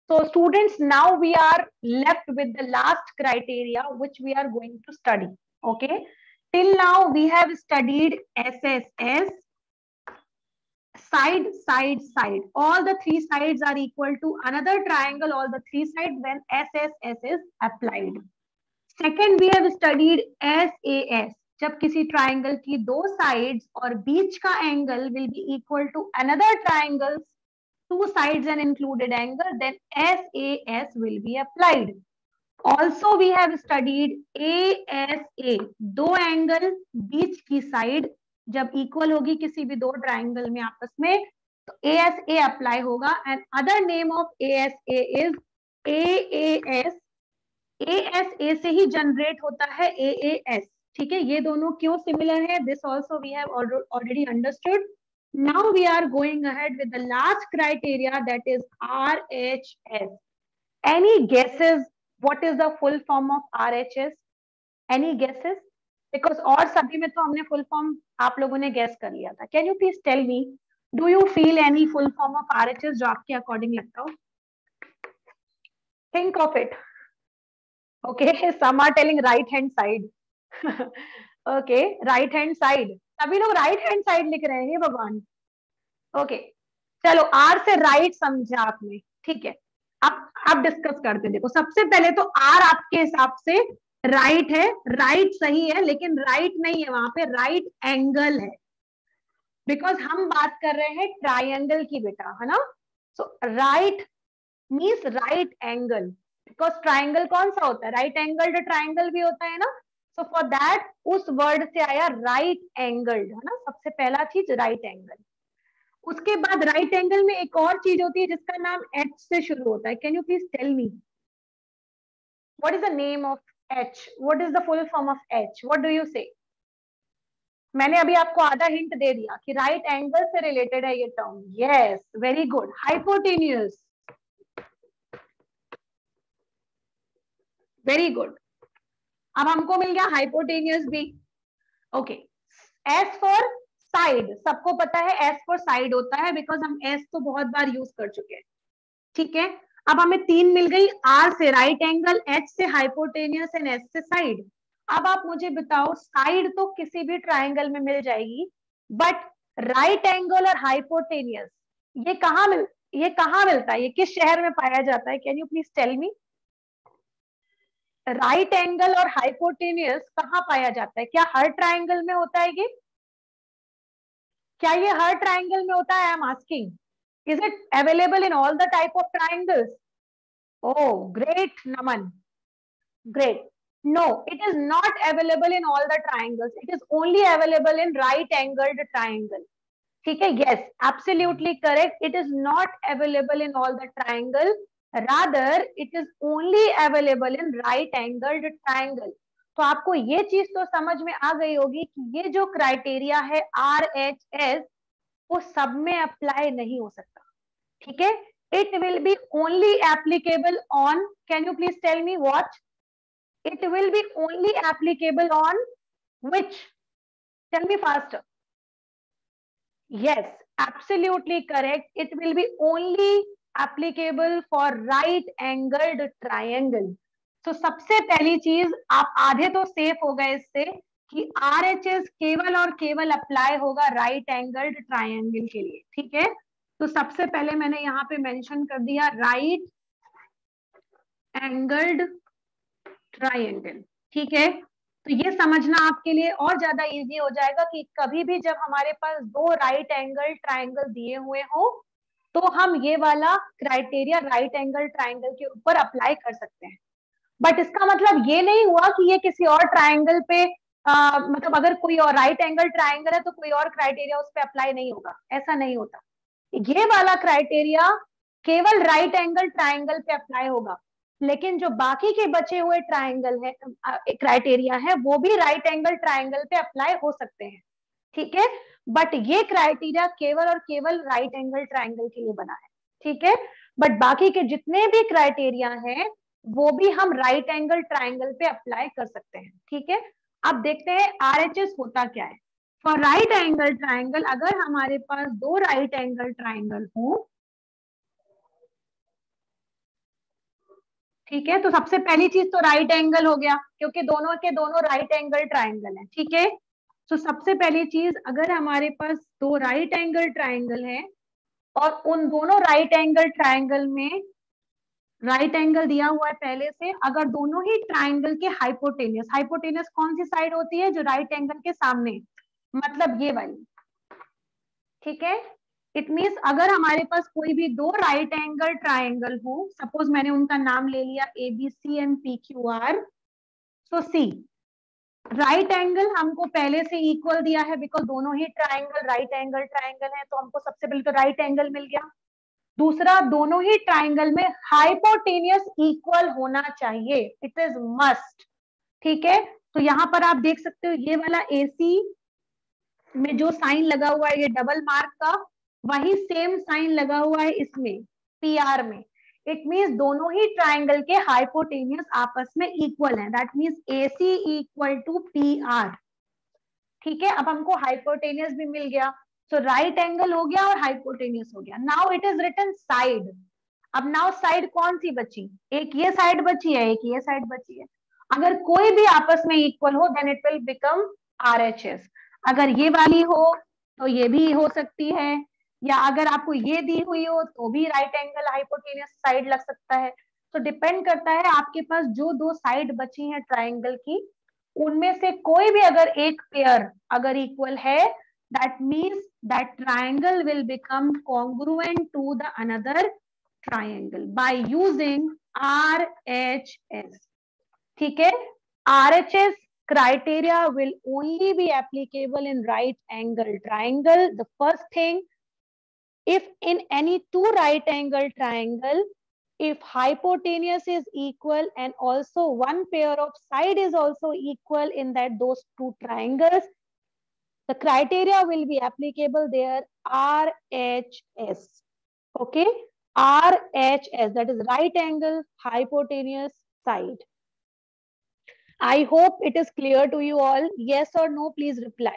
So students, now we are left with the last criteria which we are going to study. Okay, till now we have studied SSS, side, side, side. All the three sides are equal to another triangle, all the three sides when SSS is applied. Second, we have studied SAS. जब किसी triangle की दो sides और बीच का angle will be equal to another triangle, two sides and included angle, then SAS will be applied. Also we have studied ASA, दो angle बीच की side जब इक्वल होगी किसी भी दो ट्राइंगल में आपस में तो ASA अप्लाई होगा. And other name of ASA is AAS. ASA से ही जनरेट होता है AAS. ठीक है, ये दोनों क्यों सिमिलर है, this also we have already understood. Now we are going ahead with the last criteria, that is RHS. Any guesses what is the full form of RHS? Any guesses? Because और सभी में तो हमने full form आप लोगों ने guess कर लिया था. Can you please tell me, do you feel any full form of RHS जो आपके according लगता हो? Think of it. Okay, some are telling right hand side. Okay, right hand side. सभी लोग right hand side लिख रहे हैं, हे भगवान. ओके, चलो आर से राइट समझा आपने, ठीक है. अब आप डिस्कस करते. देखो सबसे पहले तो आर आपके हिसाब से राइट है, राइट सही है, लेकिन राइट नहीं है, वहां पे राइट एंगल है. बिकॉज हम बात कर रहे हैं ट्राइंगल की बेटा, है ना. So right means right angle, because triangle कौन सा होता है, राइट एंगल्ड ट्राइंगल भी होता है ना. सो फॉर दैट उस वर्ड से आया राइट एंगल्ड, है ना. सबसे पहला चीज राइट एंगल. उसके बाद राइट एंगल में एक और चीज होती है जिसका नाम एच से शुरू होता है. Can you please tell me what is the name of H, what is the full form of H, what do you say. मैंने अभी आपको आधा हिंट दे दिया कि राइट एंगल से रिलेटेड है ये term. Yes, very good. Hypotenuse, very good. अब हमको मिल गया हाइपोटेन्यूज भी. ओके, एस फॉर साइड, सबको पता है एस फॉर साइड होता है, बिकॉज हम एस तो बहुत बार यूज कर चुके हैं. ठीक है, अब हमें तीन मिल गई, आर से राइट एंगल, एच से हाइपोटेनियस एंड एस से साइड. अब आप मुझे बताओ, साइड तो किसी भी ट्राइंगल में मिल जाएगी, बट राइट एंगल और हाइपोटेनियस ये कहाँ मिलता है, ये किस शहर में पाया जाता है. Can you please tell me, right angle और हाइपोटेनियस कहाँ पाया जाता है, क्या हर ट्राइंगल में होता है ये, क्या ये हर ट्राइंगल में होता है. I am asking, is it available in all the type of triangles? Oh, great, Naman. Great. No, it is not available in all the triangles. It is only available in right angled triangle. ठीक है, yes, absolutely correct. It is not available in all the triangle. Rather, it is only available in right angled triangle. तो आपको ये चीज तो समझ में आ गई होगी कि ये जो क्राइटेरिया है RHS वो सब में अप्लाई नहीं हो सकता. ठीक है, it will be only applicable on, can you please tell me what, it will be only applicable on which, tell me faster. Yes, absolutely correct. It will be only applicable for right angled triangle. तो सबसे पहली चीज, आप आधे तो safe हो गए इससे कि RHS केवल और केवल अप्लाई होगा राइट एंगल्ड ट्राइंगल के लिए. ठीक है, तो सबसे पहले मैंने यहाँ पे मेंशन कर दिया राइट एंगल्ड ट्राइंगल. ठीक है, तो ये समझना आपके लिए और ज्यादा इजी हो जाएगा कि कभी भी जब हमारे पास दो राइट एंगल ट्राइंगल दिए हुए हो तो हम ये वाला क्राइटेरिया राइट एंगल ट्राइंगल के ऊपर अप्लाई कर सकते हैं. बट इसका मतलब ये नहीं हुआ कि ये किसी और ट्राइंगल पे मतलब अगर कोई और राइट एंगल ट्राइंगल है तो कोई और क्राइटेरिया उस पर अप्लाई नहीं होगा, ऐसा नहीं होता. ये वाला क्राइटेरिया केवल राइट एंगल ट्राइंगल पे अप्लाई होगा, लेकिन जो बाकी के बचे हुए ट्राइंगल है क्राइटेरिया है वो भी राइट एंगल ट्राइंगल पे अप्लाई हो सकते हैं. ठीक है, बट ये क्राइटेरिया केवल और केवल राइट एंगल ट्राइंगल के लिए बना है. ठीक है, बट बाकी के जितने भी क्राइटेरिया हैं वो भी हम राइट एंगल ट्राइंगल पे अप्लाई कर सकते हैं. ठीक है, अब देखते हैं RHS होता क्या है. फॉर राइट एंगल ट्राइंगल, अगर हमारे पास दो राइट एंगल ट्राइंगल हो ठीक है, तो सबसे पहली चीज तो राइट एंगल हो गया, क्योंकि दोनों के दोनों राइट एंगल ट्राइंगल है। ठीक है, तो सबसे पहली चीज, अगर हमारे पास दो राइट एंगल ट्राइंगल है और उन दोनों राइट एंगल ट्राइंगल में राइट एंगल दिया हुआ है पहले से, अगर दोनों ही ट्राइंगल के हाइपोटेनियस, हाइपोटेनियस कौन सी साइड होती है, जो राइट एंगल के सामने, मतलब ये वाली। ठीक है, इट मीन्स अगर हमारे पास कोई भी दो राइट एंगल ट्राइंगल हो, सपोज मैंने उनका नाम ले लिया A B C and P Q R, so C right angle हमको पहले से इक्वल दिया है, बिकॉज दोनों ही ट्राइंगल राइट एंगल ट्राइंगल है, तो हमको सबसे पहले तो राइट एंगल मिल गया। दूसरा, दोनों ही ट्राइंगल में हाइपोटेनियस इक्वल होना चाहिए, इट इज मस्ट। ठीक है, तो यहां पर आप देख सकते हो ये वाला AC में जो साइन लगा हुआ है, ये डबल मार्क का, वही सेम साइन लगा हुआ है इसमें PR में। इट मीन्स दोनों ही ट्राइंगल के हाइपोटेनियस आपस में इक्वल है, that means AC equal to PR। ठीक है, अब हमको हाइपोटेनियस भी मिल गया, तो राइट एंगल हो गया और हाइपोटेनियस हो गया। Now it is written side. अब नाउ साइड कौन सी बची, एक ये साइड बची है, एक ये साइड बची है। अगर कोई भी आपस में इक्वल हो, then it will become RHS। अगर ये वाली हो तो ये भी हो सकती है, या अगर आपको ये दी हुई हो तो भी राइट एंगल हाइपोटेनियस साइड लग सकता है। तो डिपेंड करता है आपके पास जो दो साइड बची हैं ट्राइंगल की, उनमें से कोई भी अगर एक पेयर अगर इक्वल है, that means that triangle will become congruent to the another triangle by using RHS. ठीक है, RHS criteria will only be applicable in right angle triangle. The first thing, if in any two right angle triangle, if hypotenuse is equal and also one pair of side is also equal in that those two triangles, the criteria will be applicable there, RHS. Okay, RHS, that is right angle hypotenuse side. I hope it is clear to you all. Yes or no, please reply.